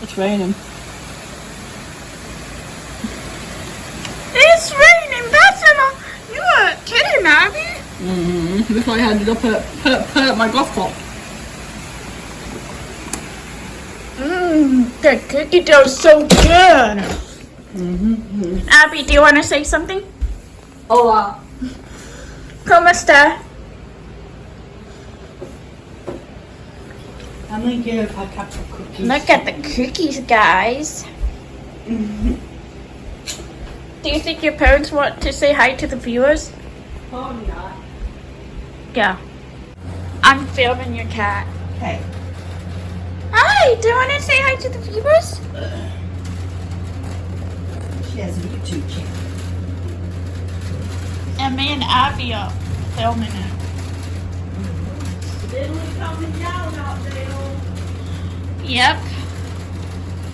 It's raining. It's raining. That's enough. You are kidding, Abby. Look like I ended up at my golf club. The cookie dough is so good. Abby, do you want to say something? Hola. ¿Cómo está? I'm gonna give a couple of cookies. Look at the cookies, guys. Do you think your parents want to say hi to the viewers? Probably not. Yeah. I'm filming your cat. Hey. Hi, do you want to say hi to the viewers? She has a YouTube channel. And me and Abby are filming it. Then we coming down out there. Yep.